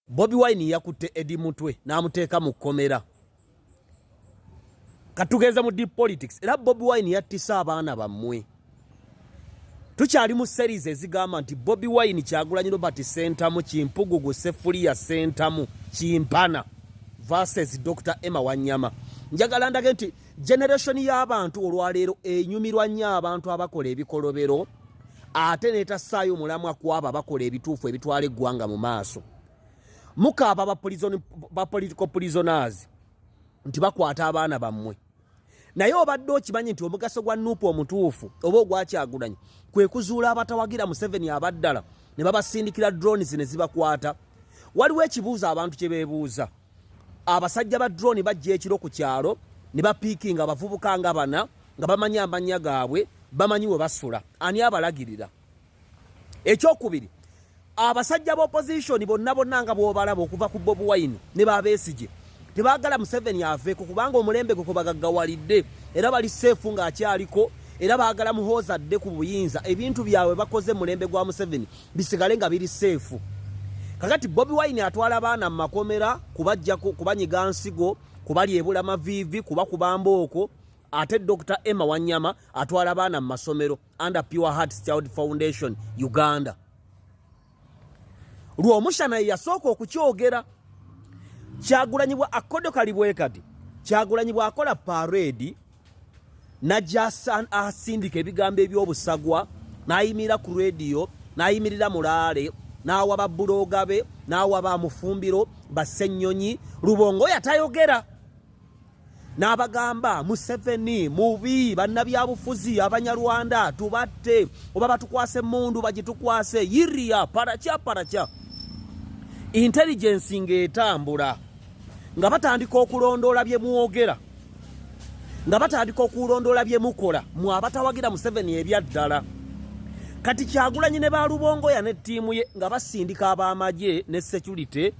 Bobi Wine yakutte Eddie Mutwe n'amuteeka mu kkomera. Katugeza mu deep politics. Era Bobi Wine yattisa abaana bammwe. Tukyali mu series ezigamba nti Bobi Wine Kyagulanyi Robert Sentamu Kimpugugu Sefulia Sentamu Kimpana versus Dr. Emma Wanyama. Njagala ndage nti generation y'abantu olwaleero enyumirwa nnyo abantu abakola ebikolobero ate n'etassaayo mulamwa kwabo abakola ebituufu ebitwala eggwanga mu maaso. Mukaaba ba political prisoners nti bakwata abaana bammwe. Naye obadde okimanyi nti omugaso gwa Nuupu omutuufu oba ogwa Kyagulanyi kwe kuzuula abatawagira Museveni abaddala ne babasindikira drones ne zibakwata. Waliwo ekibuuzo abantu kye beebuuza. Abasajja ba drone bajja ekiro ku kyalo ne bapiikinga abavubuka nga bana nga bamanyi amannya gaabwe bamanyi we basula. Ani abalagirira? Ekyokubiri, abasajja ba opposition bonna nga bw'obalaba okuva ku Bobi Wine ne Besigye tebaagala Museveni aveeko kubanga omulembe gwe kubagaggawalidde era bali seefu ng'akyaliko era baagala muhooza adde ku buyinza ebintu byabwe bakoze mulembe gwa Museveni bisigale nga biri seefu. Kakati Bobi Wine atwala abaana mu makomera kubanyiga nsigo kubalyebula maviivi kubakuba mbooko ate Dr. Emma Wanyama atwala abaana mu masomero under Pure Heart Child Foundation Uganda. Lw'omushana yasooka okukyogera. Kyagulanyi bwa akodo kalibwe kati Kyagulanyi bwa akola parade najja asindika ebigambo eby'obusagwa n'ayimira ku radio n'ayimirira mulaale n'awaba bulogabe n'awaba mufumbiro Basennyonyi Lubongo yatayogera n'abagamba Museveni mubi bannabyabufuzi Abanyarwanda tubatte oba batukwase mundu bagitukwase yiriya paracha intelligence ng'etambula nga batandika okulondoola bye muwogera nga batandika okulondoola bye mukola mu abatawagira Museveni ebyaddala. Kati Kyagulanyi ne Balubongo ya ne ttiimu ye nga basindika ab'amagye ne security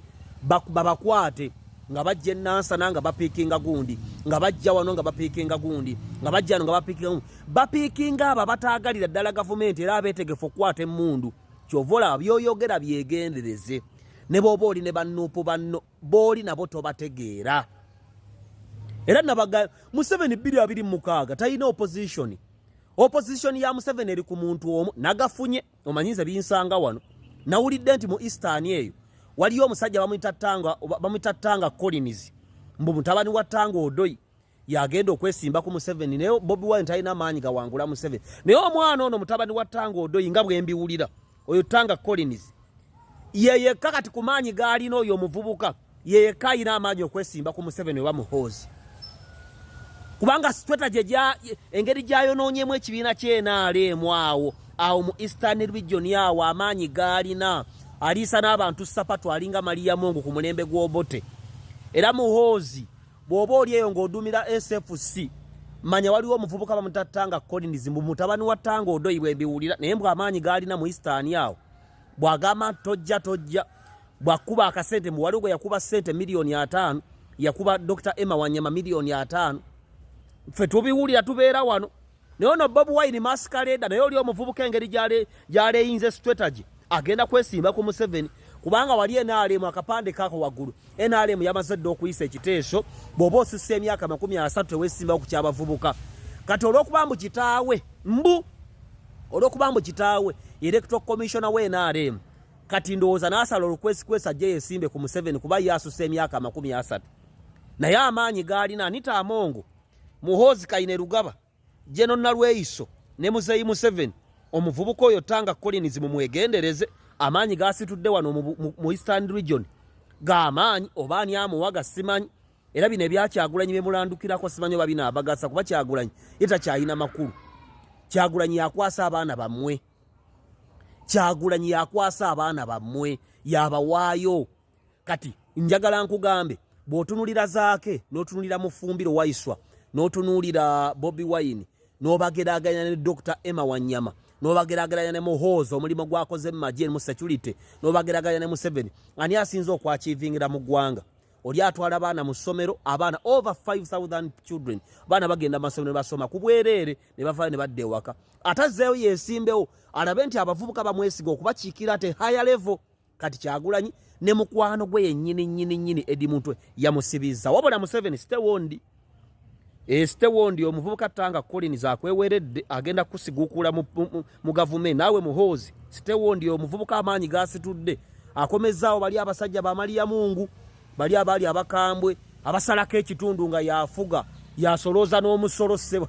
babakwate nga bajja Nansana nga bapiikinga gundi nga bajja wano nga bapiikinga gundi nga bajja wano nga bapiikinga gundi bapiikinga aba bataagalira ddala gavumenti era abeetegefu okukwata emmundu. Kyovola byoyogera byegendereze. Ne bwoba oli ne bannuupu banno booli nabo tobategeera. Era nabaga Museveni 2026 talina opposition. Opposition ya Museveni eri ku muntu omu nagafunye omanyize binsanga wano. Nawulidde nti mu Eastern eyo waliyo omusajja bamutattanga Collins mbu mutabani wa Tanga Odoi yagenda okwesimba ku Museveni naye Bobi Wine talina maanyi gawangula Museveni. Naye omwana ono mutabani wa Tanga Odoi nga bwe mbiwulira oyo Tanga Collins yeye kakati kumanyi gali no yo muvubuka yeye kaina amaji okwesimba ku Museveni wa muhozi kubanga strategy engeri jayo nonyemu ekibiina kyenaalemu awo mu Eastern region yawo amanyi gali na alisa n'abantu sapatu alinga Maria Mungu ku mulembe gw'Obote era muhozi bw'oba oli eyo ng'odumira SFC manya waliwo omuvubuka bamutattanga Collins mu mutabani wa Tanga Odoi bwe biwulira naye mbwa amanyi gali na mu Eastern yawo bwagama tojja bwakuba akasente mu waliwo yakuba sente $5,000,000 yakuba Dr. Emma Wanyama $5,000,000 ffe tubiwulira tubeera wano naye ono Bobi Wine masquerade naye oli omuvubuka engeri gyaleyinze strategy agenda kwesimba ku Museveni kubanga wali NRM akapande kako waggulu NRM yamaze dde okuyisa ekiteeso bw'oba osissa emyaka 30 teweesimbaku ku kyabavubuka kati olw'okubambu kitaawe Electoral Commissioner we NRM kati ndowooza n'asala olukwesikwesi ajje yeesimbe ku Museveni kuba yasusa emyaka 30 naye amaanyi gaalina Anita Amongo Muhoozi Kainerugaba General Nalweyiso ne Muzeeyi Museveni omuvubuka oyo Tanga Collins mumwegendereze amaanyi gaasitudde wano mu Eastern region g'amaanyi oba ani amuwaga simanyi era bino ebya Kyagulanyi bemulandukirako simanyi oba bino abagasa kuba Kyagulanyi yetakyayina makulu. Kyagulanyi yakwasa abaana bammwe Kyagulanyi yakwasa abaana bammwe yabawaayo. Kati njagala nkugambe bw'otunulira Zaake n'otunulira Mufumbiro Waiswa n'otunuulira Bobi Wine n'obageraganya ne Dr. Emma Wanyama n'obageraganya ne Muhoozi omulimu gwakoze mu magye mu security n'obageraganya ne Museveni ani asinze okwachivingira mu ggwanga? Oli atwala abaana mu ssomero abaana over 5,000 children baana bagenda masomero basoma ku bwereere ne bavaayo ne badda ewaka atazzeeyo yeesimbewo alabe nti abavubuka bamwesiga okubakiikira ate higher level. Kati Kyagulanyi ne mukwano gwe yennyini Eddie Mutwe yamusibiza. Wabula Museveni Stewondi omuvubuka Tanga Collins akweweredde agenda kusigukula mu gavumenti. Naawe muhoozi Stewondi omuvubuka amaanyi gasitudde akomezaawo bali abasajja bamaliya mungu bali abaali abakambwe abasalako ekitundu nga yafuga yasolooza n'omusolo ssebo.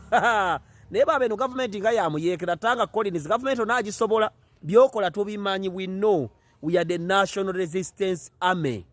Naye baabeno gavumenti nga yamuyeekera. Tanga Collins gavumenti onaagisobola. Byokola tubimanyi. We know we are the National Resistance Army.